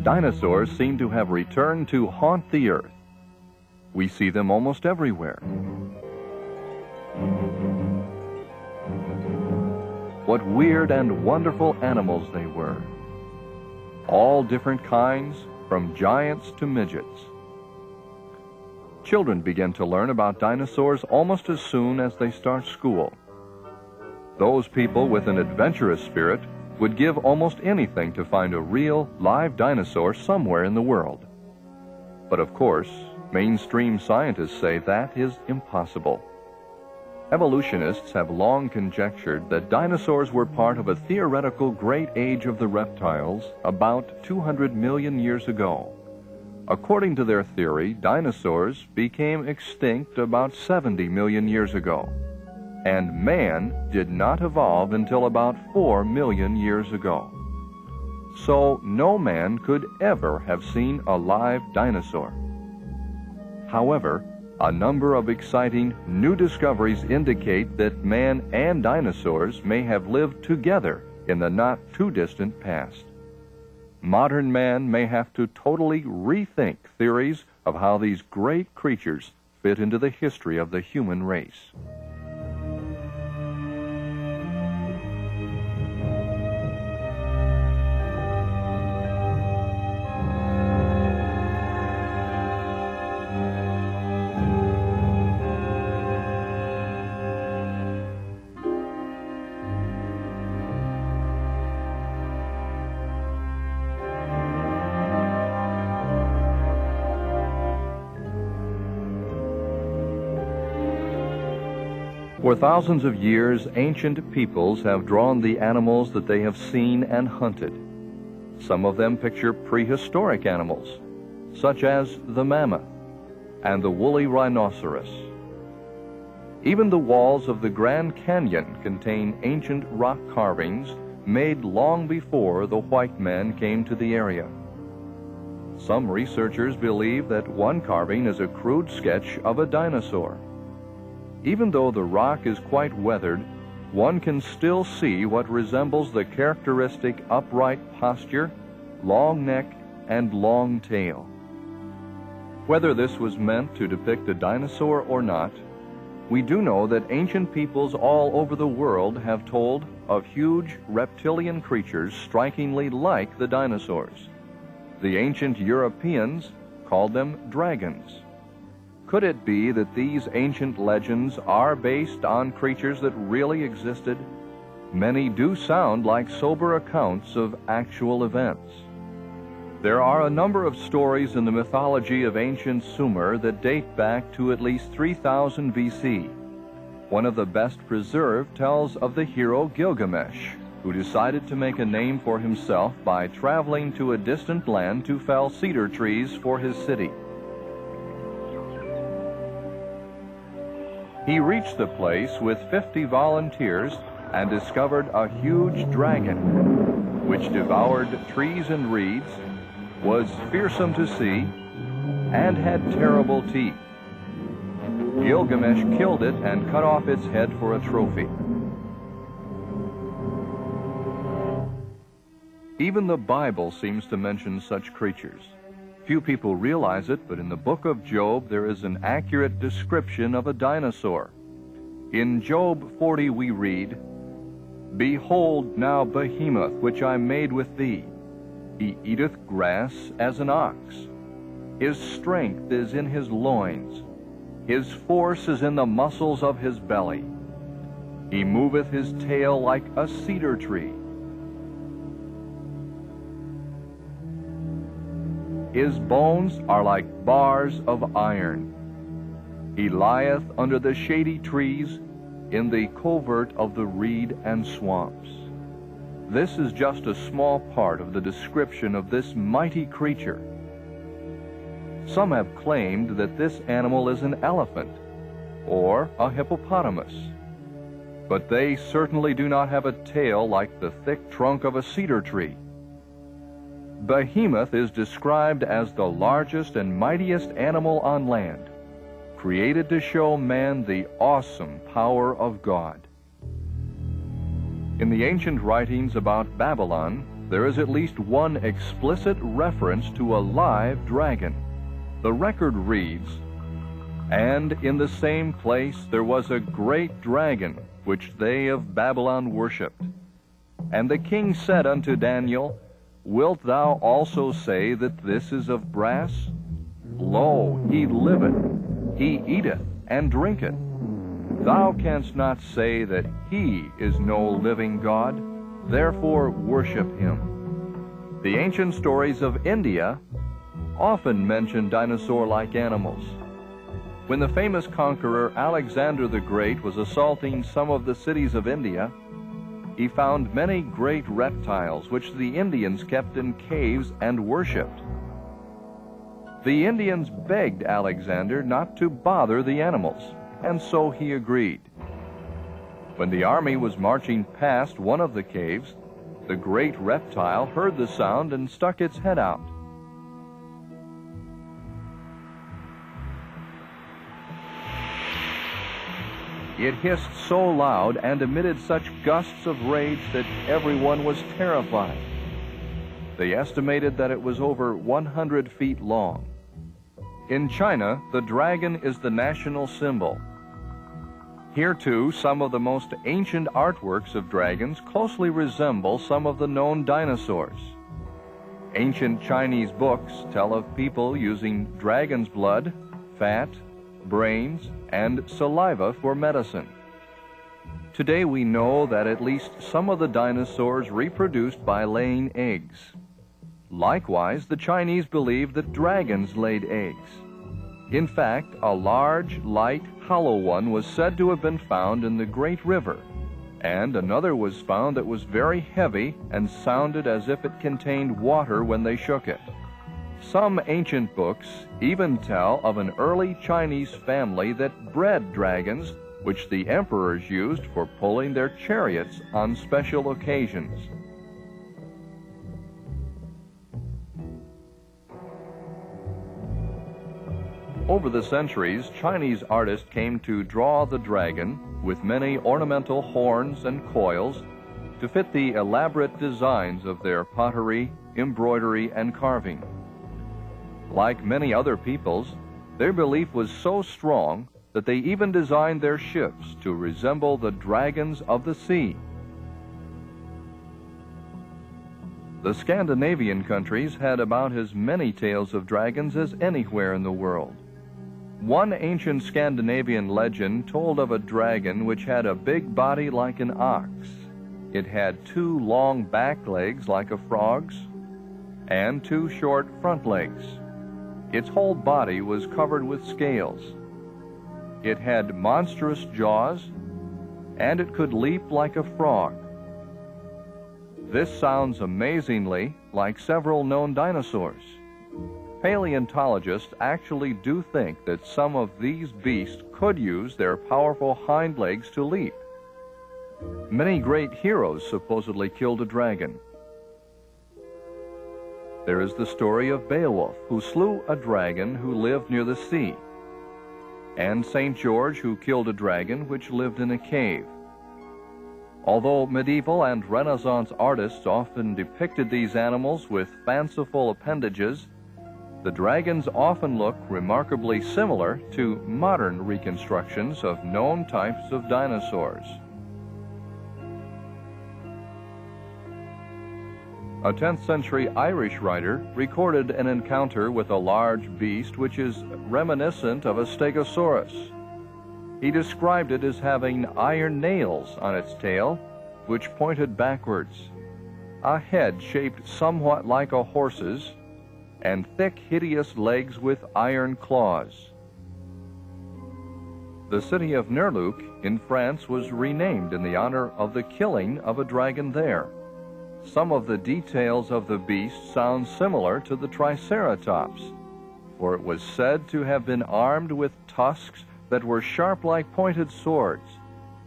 Dinosaurs seem to have returned to haunt the earth. We see them almost everywhere. What weird and wonderful animals they were. All different kinds, from giants to midgets. Children begin to learn about dinosaurs almost as soon as they start school. Those people with an adventurous spirit would give almost anything to find a real, live dinosaur somewhere in the world. But of course, mainstream scientists say that is impossible. Evolutionists have long conjectured that dinosaurs were part of a theoretical great age of the reptiles about 200 million years ago. According to their theory, dinosaurs became extinct about 70 million years ago, and man did not evolve until about 4 million years ago. So no man could ever have seen a live dinosaur. However, a number of exciting new discoveries indicate that man and dinosaurs may have lived together in the not-too-distant past. Modern man may have to totally rethink theories of how these great creatures fit into the history of the human race. For thousands of years, ancient peoples have drawn the animals that they have seen and hunted. Some of them picture prehistoric animals, such as the mammoth and the woolly rhinoceros. Even the walls of the Grand Canyon contain ancient rock carvings made long before the white man came to the area. Some researchers believe that one carving is a crude sketch of a dinosaur. Even though the rock is quite weathered, one can still see what resembles the characteristic upright posture, long neck, and long tail. Whether this was meant to depict a dinosaur or not, we do know that ancient peoples all over the world have told of huge reptilian creatures strikingly like the dinosaurs. The ancient Europeans called them dragons. Could it be that these ancient legends are based on creatures that really existed? Many do sound like sober accounts of actual events. There are a number of stories in the mythology of ancient Sumer that date back to at least 3000 BC. One of the best preserved tells of the hero Gilgamesh, who decided to make a name for himself by traveling to a distant land to fell cedar trees for his city. He reached the place with 50 volunteers and discovered a huge dragon, which devoured trees and reeds, was fearsome to see, and had terrible teeth. Gilgamesh killed it and cut off its head for a trophy. Even the Bible seems to mention such creatures. Few people realize it, but in the book of Job there is an accurate description of a dinosaur. In Job 40 we read, "Behold now Behemoth, which I made with thee. He eateth grass as an ox. His strength is in his loins. His force is in the muscles of his belly. He moveth his tail like a cedar tree. His bones are like bars of iron. He lieth under the shady trees, in the covert of the reed and swamps." This is just a small part of the description of this mighty creature. Some have claimed that this animal is an elephant or a hippopotamus, but they certainly do not have a tail like the thick trunk of a cedar tree. Behemoth is described as the largest and mightiest animal on land, created to show man the awesome power of God. In the ancient writings about Babylon, there is at least one explicit reference to a live dragon. The record reads, "And in the same place there was a great dragon, which they of Babylon worshipped. And the king said unto Daniel, Wilt thou also say that this is of brass? Lo, he liveth, he eateth and drinketh. Thou canst not say that he is no living God, therefore worship him." The ancient stories of India often mention dinosaur-like animals. When the famous conqueror Alexander the Great was assaulting some of the cities of India, he found many great reptiles which the Indians kept in caves and worshipped. The Indians begged Alexander not to bother the animals, and so he agreed. When the army was marching past one of the caves, the great reptile heard the sound and stuck its head out. It hissed so loud and emitted such gusts of rage that everyone was terrified. They estimated that it was over 100 feet long. In China, the dragon is the national symbol. Here, too, some of the most ancient artworks of dragons closely resemble some of the known dinosaurs. Ancient Chinese books tell of people using dragon's blood, fat, brains, and saliva for medicine. Today we know that at least some of the dinosaurs reproduced by laying eggs. Likewise, the Chinese believed that dragons laid eggs. In fact, a large, light, hollow one was said to have been found in the Great River, and another was found that was very heavy and sounded as if it contained water when they shook it. Some ancient books even tell of an early Chinese family that bred dragons, which the emperors used for pulling their chariots on special occasions. Over the centuries, Chinese artists came to draw the dragon with many ornamental horns and coils to fit the elaborate designs of their pottery, embroidery, and carving. Like many other peoples, their belief was so strong that they even designed their ships to resemble the dragons of the sea. The Scandinavian countries had about as many tales of dragons as anywhere in the world. One ancient Scandinavian legend told of a dragon which had a big body like an ox. It had 2 long back legs like a frog's and 2 short front legs. Its whole body was covered with scales. It had monstrous jaws, and it could leap like a frog. This sounds amazingly like several known dinosaurs. Paleontologists actually do think that some of these beasts could use their powerful hind legs to leap. Many great heroes supposedly killed a dragon. There is the story of Beowulf, who slew a dragon who lived near the sea, and St. George, who killed a dragon which lived in a cave. Although medieval and Renaissance artists often depicted these animals with fanciful appendages, the dragons often look remarkably similar to modern reconstructions of known types of dinosaurs. A 10th century Irish writer recorded an encounter with a large beast which is reminiscent of a stegosaurus. He described it as having iron nails on its tail, which pointed backwards, a head shaped somewhat like a horse's, and thick, hideous legs with iron claws. The city of Nerluc in France was renamed in the honor of the killing of a dragon there. Some of the details of the beast sound similar to the Triceratops, for it was said to have been armed with tusks that were sharp like pointed swords.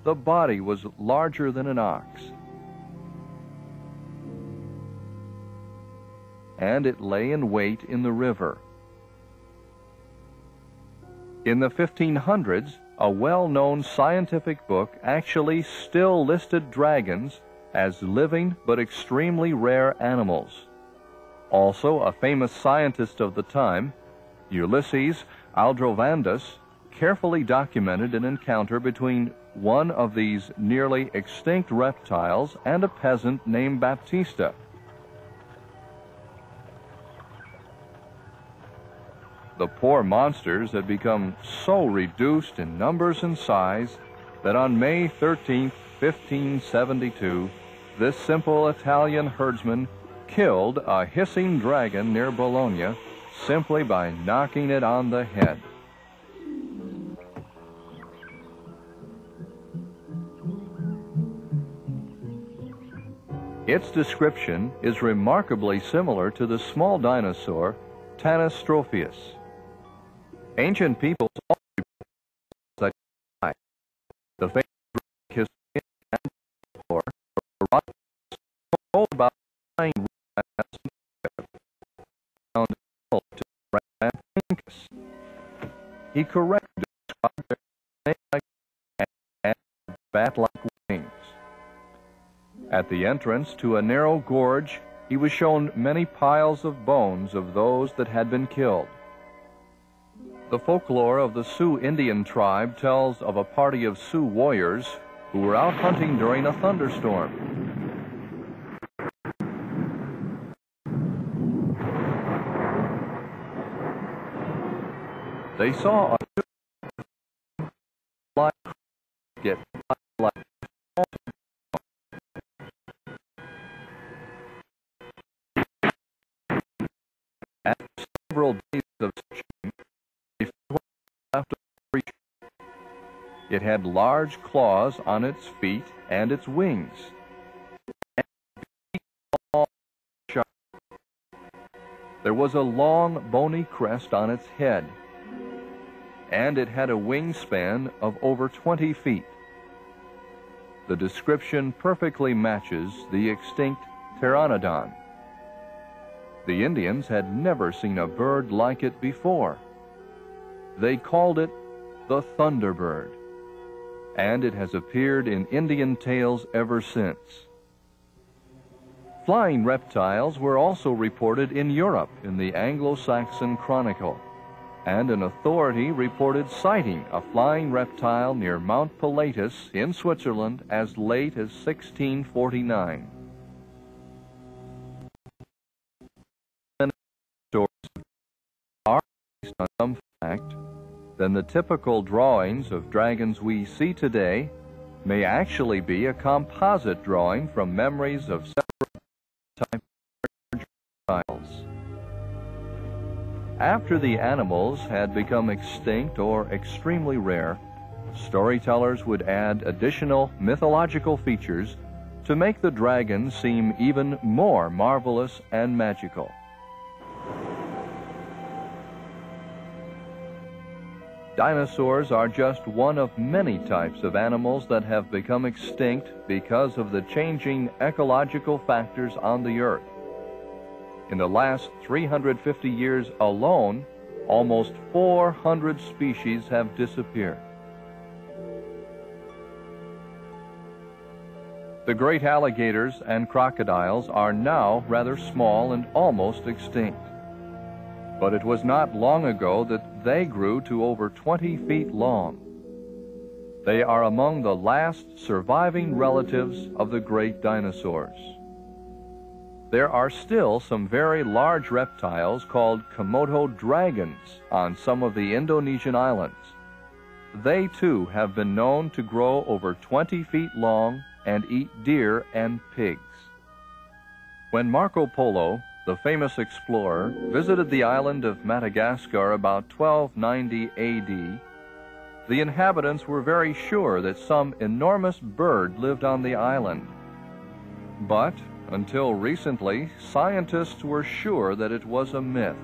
The body was larger than an ox, and it lay in wait in the river. In the 1500s, a well-known scientific book actually still listed dragons as living but extremely rare animals. Also, a famous scientist of the time, Ulysses Aldrovandus, carefully documented an encounter between one of these nearly extinct reptiles and a peasant named Baptista. The poor monsters had become so reduced in numbers and size that on May 13, 1572, this simple Italian herdsman killed a hissing dragon near Bologna simply by knocking it on the head. Its description is remarkably similar to the small dinosaur Tanystropheus. Ancient peoples also such as the famous Greek historian and folklore told about flying found to Rampinkus. He correctly described their snake-like and bat-like wings. At the entrance to a narrow gorge, he was shown many piles of bones of those that had been killed. The folklore of the Sioux Indian tribe tells of a party of Sioux warriors who were out hunting during a thunderstorm. They saw a light get like after several days of searching, they found left of the creature. It had large claws on its feet and its wings, and sharp. There was a long, bony crest on its head, and it had a wingspan of over 20 feet. The description perfectly matches the extinct pteranodon. The Indians had never seen a bird like it before. They called it the thunderbird, and it has appeared in Indian tales ever since. Flying reptiles were also reported in Europe in the Anglo-Saxon Chronicle, and an authority reported sighting a flying reptile near Mount Pilatus in Switzerland as late as 1649. Stories are based on some fact, then the typical drawings of dragons we see today may actually be a composite drawing from memories of several types of reptiles. After the animals had become extinct or extremely rare, storytellers would add additional mythological features to make the dragon seem even more marvelous and magical. Dinosaurs are just one of many types of animals that have become extinct because of the changing ecological factors on the Earth. In the last 350 years alone, almost 400 species have disappeared. The great alligators and crocodiles are now rather small and almost extinct. But it was not long ago that they grew to over 20 feet long. They are among the last surviving relatives of the great dinosaurs. There are still some very large reptiles called Komodo dragons on some of the Indonesian islands. They too have been known to grow over 20 feet long and eat deer and pigs. When Marco Polo, the famous explorer, visited the island of Madagascar about 1290 AD, the inhabitants were very sure that some enormous bird lived on the island. But until recently, scientists were sure that it was a myth.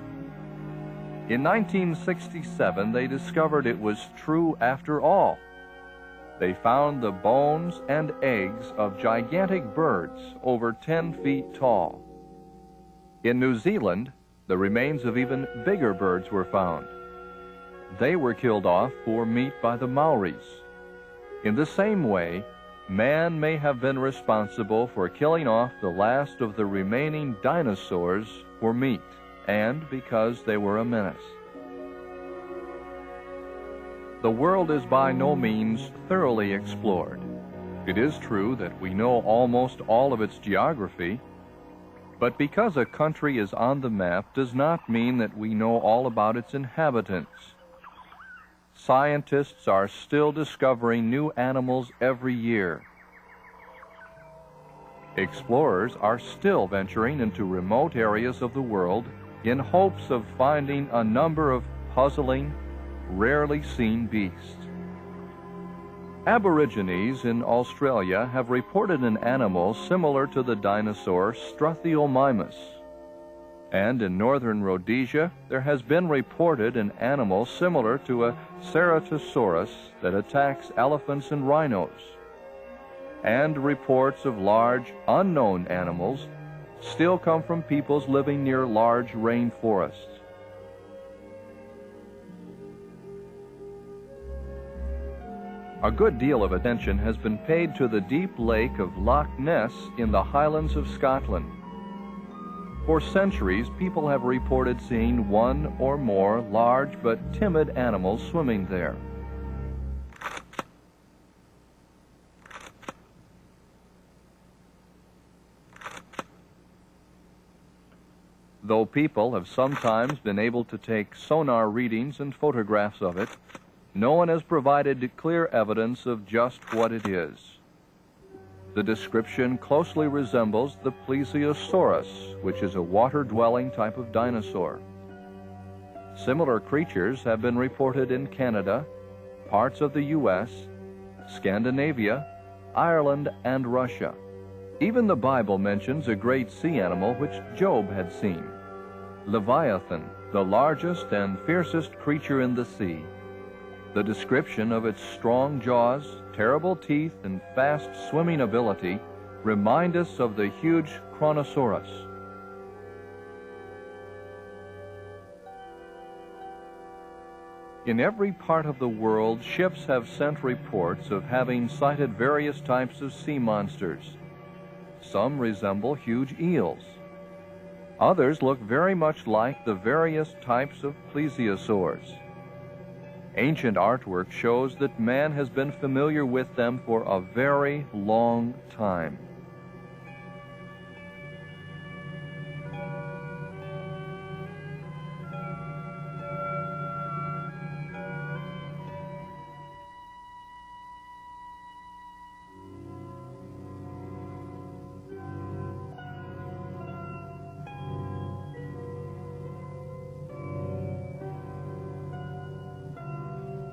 In 1967, they discovered it was true after all. They found the bones and eggs of gigantic birds over 10 feet tall. In New Zealand, the remains of even bigger birds were found. They were killed off for meat by the Maoris. In the same way, man may have been responsible for killing off the last of the remaining dinosaurs for meat, and because they were a menace. The world is by no means thoroughly explored. It is true that we know almost all of its geography, but because a country is on the map does not mean that we know all about its inhabitants. Scientists are still discovering new animals every year. Explorers are still venturing into remote areas of the world in hopes of finding a number of puzzling, rarely seen beasts. Aborigines in Australia have reported an animal similar to the dinosaur Struthiomimus. And in northern Rhodesia, there has been reported an animal similar to a Ceratosaurus that attacks elephants and rhinos. And reports of large, unknown animals still come from peoples living near large rainforests. A good deal of attention has been paid to the deep lake of Loch Ness in the Highlands of Scotland. For centuries, people have reported seeing one or more large but timid animals swimming there. Though people have sometimes been able to take sonar readings and photographs of it, no one has provided clear evidence of just what it is. The description closely resembles the Plesiosaurus, which is a water-dwelling type of dinosaur. Similar creatures have been reported in Canada, parts of the U.S., Scandinavia, Ireland, and Russia. Even the Bible mentions a great sea animal which Job had seen, Leviathan, the largest and fiercest creature in the sea. The description of its strong jaws, terrible teeth, and fast swimming ability remind us of the huge Kronosaurus. In every part of the world, ships have sent reports of having sighted various types of sea monsters. Some resemble huge eels. Others look very much like the various types of plesiosaurs. Ancient artwork shows that man has been familiar with them for a very long time.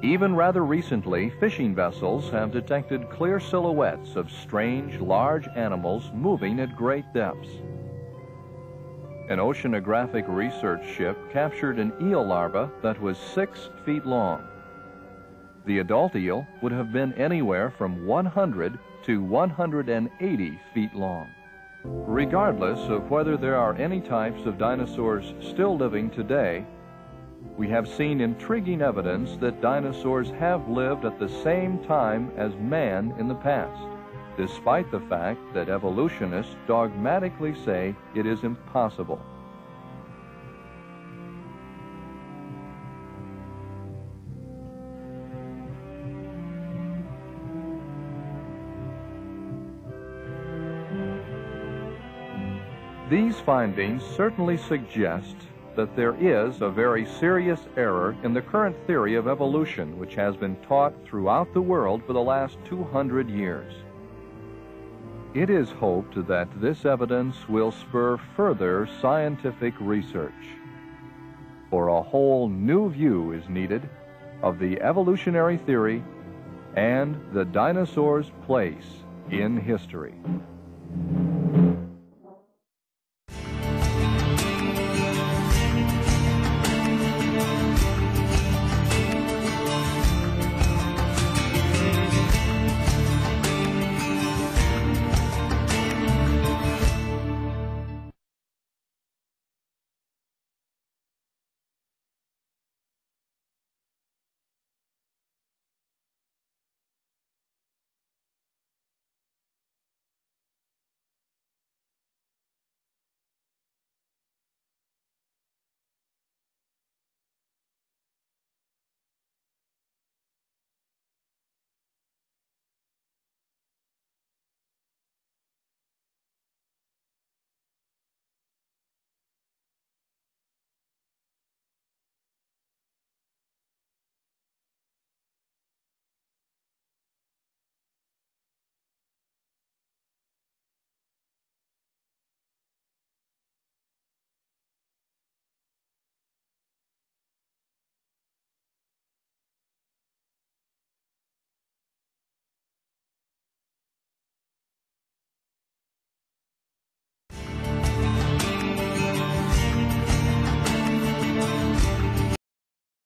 Even rather recently, fishing vessels have detected clear silhouettes of strange, large animals moving at great depths. An oceanographic research ship captured an eel larva that was 6 feet long. The adult eel would have been anywhere from 100 to 180 feet long. Regardless of whether there are any types of dinosaurs still living today, we have seen intriguing evidence that dinosaurs have lived at the same time as man in the past, despite the fact that evolutionists dogmatically say it is impossible. These findings certainly suggest that there is a very serious error in the current theory of evolution which has been taught throughout the world for the last 200 years. It is hoped that this evidence will spur further scientific research, for a whole new view is needed of the evolutionary theory and the dinosaur's place in history.